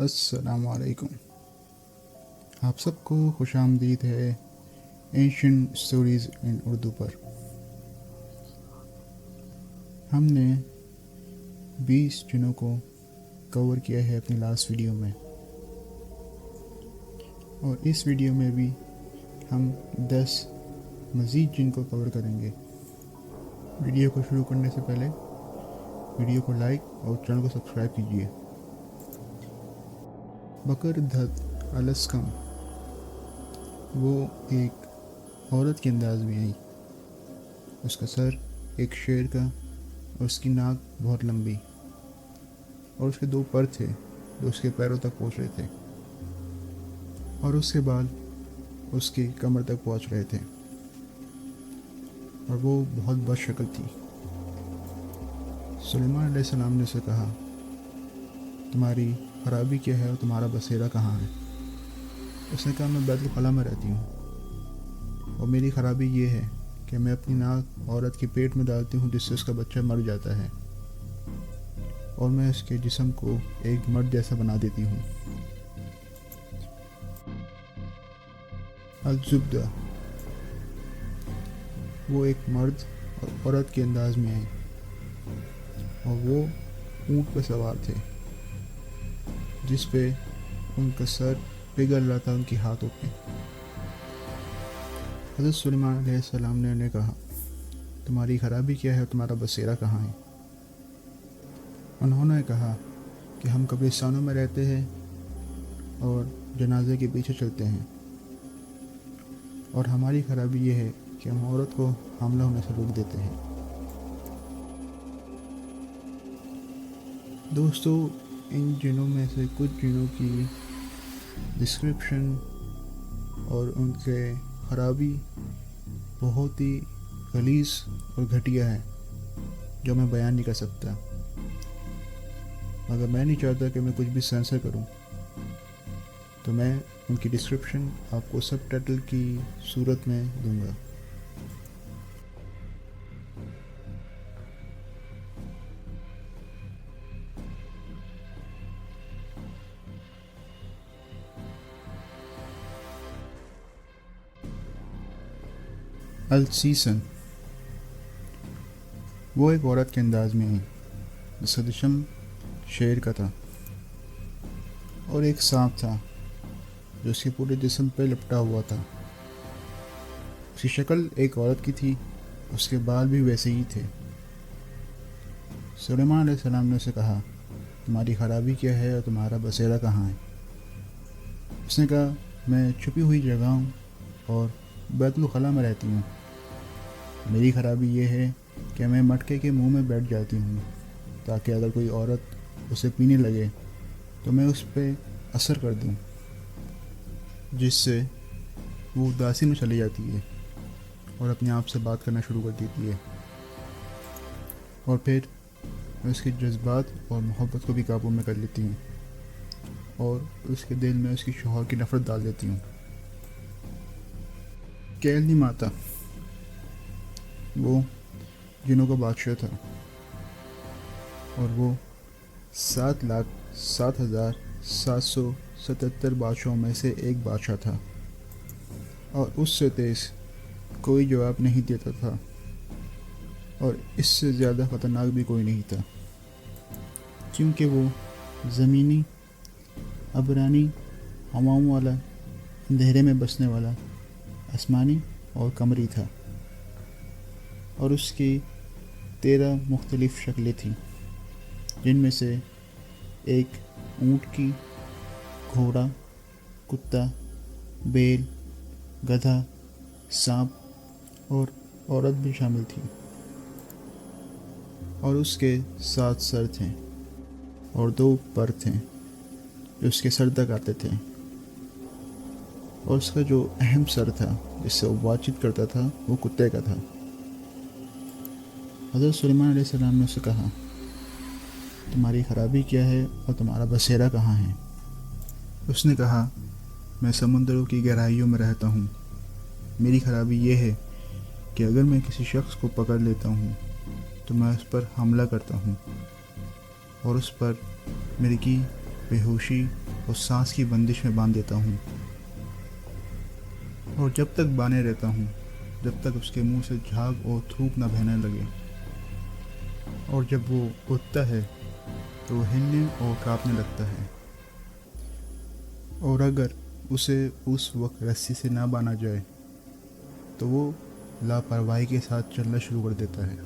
अस्सलाम वालेकुम। आप सबको खुश आमदीद है एंशिएंट स्टोरीज़ इन उर्दू पर। हमने 20 जिनों को कवर किया है अपनी लास्ट वीडियो में, और इस वीडियो में भी हम 10 मज़ीद जिन को कवर करेंगे। वीडियो को शुरू करने से पहले वीडियो को लाइक और चैनल को सब्सक्राइब कीजिए। बकर धत अलस्कम, वो एक औरत के अंदाज में आई। उसका सर एक शेर का और उसकी नाक बहुत लंबी, और उसके 2 पर थे जो उसके पैरों तक पहुंच रहे थे, और उसके बाल उसकी कमर तक पहुंच रहे थे, और वो बहुत बदशक्ल थी। सुलेमान अलैहिस्सलाम ने उसे कहा, तुम्हारी खराबी क्या है और तुम्हारा बसेरा कहाँ है? उसने कहा, मैं बैतुल खला में रहती हूँ, और मेरी खराबी ये है कि मैं अपनी नाक औरत के पेट में डालती हूँ जिससे उसका बच्चा मर जाता है, और मैं उसके जिस्म को एक मर्द जैसा बना देती हूँ। अल-जुब्दा, वो एक मर्द और औरत के अंदाज में आई, और वो ऊँट पर सवार थे जिस पे उनका सर पिघल रहा था उनके हाथों पे। हज़रत सुलेमान अलैहिस्सलाम ने उन्हें कहा, तुम्हारी खराबी क्या है और तुम्हारा बसेरा कहाँ है? उन्होंने कहा कि हम कब्रिस्तानों में रहते हैं और जनाजे के पीछे चलते हैं, और हमारी खराबी ये है कि हम औरत को हमला होने से रोक देते हैं। दोस्तों, इन जिनों में से कुछ जिनों की डिस्क्रिप्शन और उनके खराबी बहुत ही गलीज़ और घटिया है, जो मैं बयान नहीं कर सकता। मगर मैं नहीं चाहता कि मैं कुछ भी सेंसर करूं, तो मैं उनकी डिस्क्रिप्शन आपको सब टाइटल की सूरत में दूंगा। अल-सीसन, वो एक औरत के अंदाज में आई जिसका जिस्म शेर का था, और एक सांप था जो उसके पूरे जिस्म पे लिपटा हुआ था। उसकी शक्ल एक औरत की थी, उसके बाल भी वैसे ही थे। सुलेमान अलैहिस्सलाम ने उसे कहा, तुम्हारी खराबी क्या है और तुम्हारा बसेरा कहाँ है? उसने कहा, मैं छुपी हुई जगह हूँ और बैतुल खला में रहती हूँ। मेरी खराबी ये है कि मैं मटके के मुंह में बैठ जाती हूँ, ताकि अगर कोई औरत उसे पीने लगे तो मैं उस पर असर कर दूँ, जिससे वो उदासी में चली जाती है और अपने आप से बात करना शुरू कर देती है, और फिर मैं उसके जज्बात और मोहब्बत को भी काबू में कर लेती हूँ, और उसके दिल में उसकी शौहर की नफ़रत डाल देती हूँ। कैलनी माता, वो जिनों का बादशाह था, और वो 7,07,777 बादशाहों में से एक बादशाह था, और उससे तेज़ कोई जवाब नहीं देता था, और इससे ज़्यादा ख़तरनाक भी कोई नहीं था, क्योंकि वो ज़मीनी, अबरानी, हवाओं वाला, अंधेरे में बसने वाला, आसमानी और कमरी था, और उसकी 13 मुख्तलिफ़ शक्लें थीं, जिनमें से एक ऊँट की, घोड़ा, कुत्ता, बैल, गधा, सांप और औरत भी शामिल थी। और उसके 7 सर थे और 2 पर थे जो उसके सर तक आते थे, और उसका जो अहम सर था जिससे वो बातचीत करता था वो कुत्ते का था। हज़रत सुलेमान अलैहिस्सलाम ने उसे कहा, तुम्हारी खराबी क्या है और तुम्हारा बसेरा कहाँ है? उसने कहा, मैं समुद्रों की गहराइयों में रहता हूँ। मेरी खराबी ये है कि अगर मैं किसी शख्स को पकड़ लेता हूँ तो मैं उस पर हमला करता हूँ, और उस पर मिर्गी, बेहोशी और सांस की बंदिश में बांध देता हूँ, और जब तक बांधे रहता हूँ जब तक उसके मुंह से झाग और थूक न बहने लगे। और जब वो उठता है तो वो हिलने और कांपने लगता है, और अगर उसे उस वक्त रस्सी से ना बांधा जाए तो वो लापरवाही के साथ चलना शुरू कर देता है,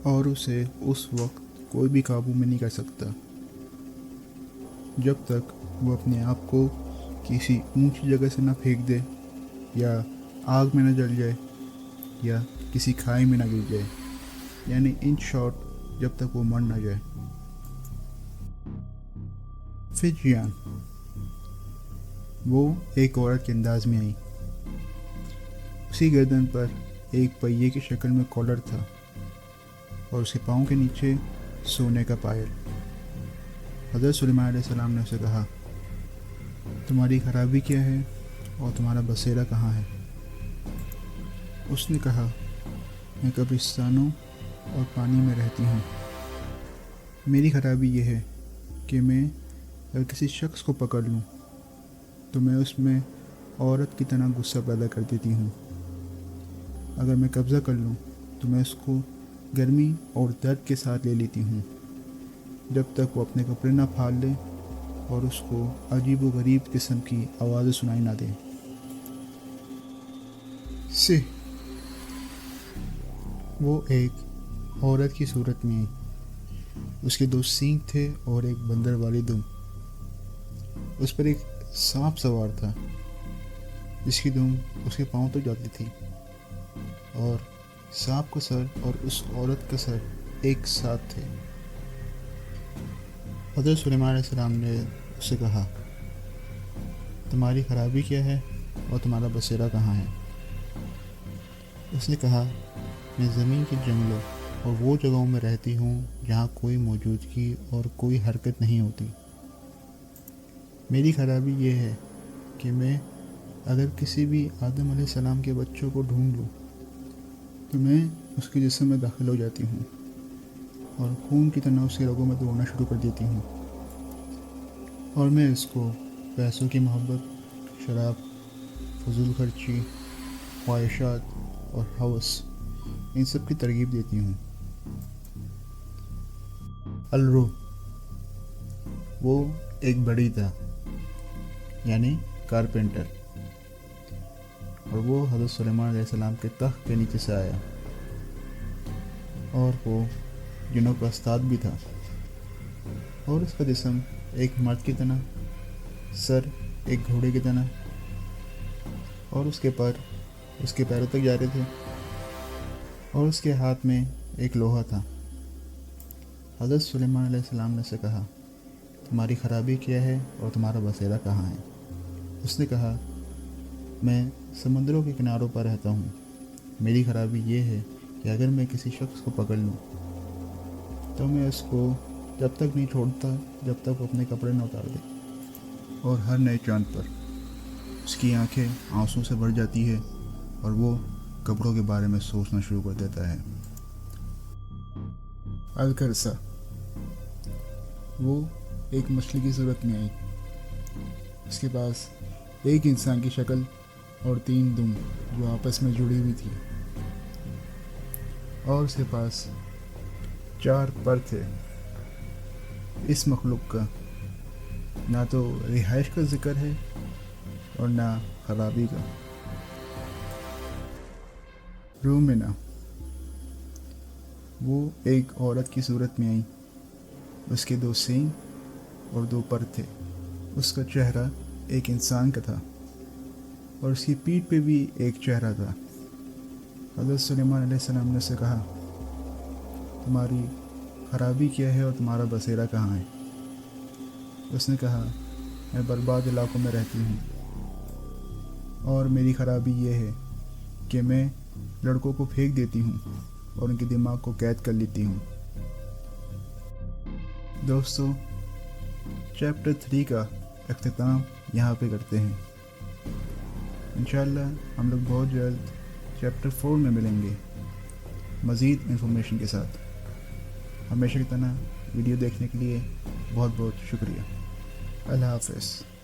और उसे उस वक्त कोई भी काबू में नहीं कर सकता जब तक वो अपने आप को किसी ऊंची जगह से ना फेंक दे, या आग में न जल जाए, या किसी खाई में ना गिर जाए, यानी इन शॉर्ट जब तक वो मर ना जाए। फिर जियान वो एक औरत के अंदाज में आई। उसी गर्दन पर एक पहिए की शक्ल में कॉलर था और उसके पाँव के नीचे सोने का पायल। हज़रत सुलेमान अलैहिस्सलाम ने उसे कहा, तुम्हारी खराबी क्या है और तुम्हारा बसेरा कहाँ है? उसने कहा, मैं कब्रिस्तानों और पानी में रहती हूँ। मेरी खराबी यह है कि मैं अगर किसी शख्स को पकड़ लूँ तो मैं उसमें औरत की तरह गुस्सा पैदा कर देती हूँ। अगर मैं कब्ज़ा कर लूँ तो मैं उसको गर्मी और दर्द के साथ ले लेती हूँ जब तक वो अपने कपड़े ना फाड़ ले और उसको अजीब व गरीब किस्म की आवाज़ें सुनाई ना दें। से वो एक औरत की सूरत में आई। उसके 2 सींग थे और एक बंदर वाली दुम। उस पर एक सांप सवार था जिसकी दुम उसके पाँव तक जाती थी, और सांप का सर और उस औरत का सर एक साथ थे। हज़रत सुलेमान अलैहिस्सलाम ने उससे कहा, तुम्हारी खराबी क्या है और तुम्हारा बसेरा कहाँ है? उसने कहा, मैं ज़मीन के जंगलों और वो जगहों में रहती हूँ जहाँ कोई मौजूदगी और कोई हरकत नहीं होती। मेरी खराबी ये है कि मैं अगर किसी भी आदम अलैहिस्सलाम के बच्चों को ढूंढ लूँ तो मैं उसके जिस्म में दाखिल हो जाती हूँ और खून की तरह उसके रगों में दौड़ना शुरू कर देती हूँ, और मैं इसको पैसों की मोहब्बत, शराब, फजूल खर्ची, ख्वाहिशात और हवस, इन सब की तरगीब देती हूँ। अलरूह वो एक बड़ी था, यानी कारपेंटर, और वो हज़रत सुलेमान अलैहिस्सलाम के तख्त के नीचे से आया, और वो जिन्हों का उस्ताद भी था, और उसका जिस्म एक मर्द की तरह, सर एक घोड़े की तरह, और उसके पर उसके पैरों तक जा रहे थे, और उसके हाथ में एक लोहा था। हज़रत सुलेमान अलैहिस्सलाम ने से कहा, तुम्हारी खराबी क्या है और तुम्हारा बसेरा कहाँ है? उसने कहा, मैं समंदरों के किनारों पर रहता हूँ। मेरी खराबी ये है कि अगर मैं किसी शख्स को पकड़ लूँ तो मैं उसको जब तक नहीं छोड़ता जब तक वो अपने कपड़े न उतार दे, और हर नए चांद पर उसकी आंखें आंसू से भर जाती है और वो कपड़ों के बारे में सोचना शुरू कर देता है। अलकरसा वो एक मछली की सूरत में आई। उसके पास एक इंसान की शक्ल और 3 दुम जो आपस में जुड़ी हुई थी, और उसके पास 4 पर थे। इस मखलूक का ना तो रिहाइश का जिक्र है और ना खराबी का। रूमिना वो एक औरत की सूरत में आई। उसके 2 सींग और 2 पर थे। उसका चेहरा एक इंसान का था और उसकी पीठ पे भी एक चेहरा था। हज़रत सुलेमान अलैहिस्सलाम ने उससे कहा, तुम्हारी खराबी क्या है और तुम्हारा बसेरा कहाँ है? उसने कहा, मैं बर्बाद इलाकों में रहती हूँ और मेरी खराबी ये है कि मैं लड़कों को फेंक देती हूँ और उनके दिमाग को कैद कर लेती हूँ। दोस्तों, चैप्टर 3 का अख्तिताम यहाँ पे करते हैं। इंशाअल्लाह हम लोग बहुत जल्द चैप्टर 4 में मिलेंगे मज़ीद इन्फॉर्मेशन के साथ। हमेशा की तरह वीडियो देखने के लिए बहुत बहुत शुक्रिया। اللہ حافظ.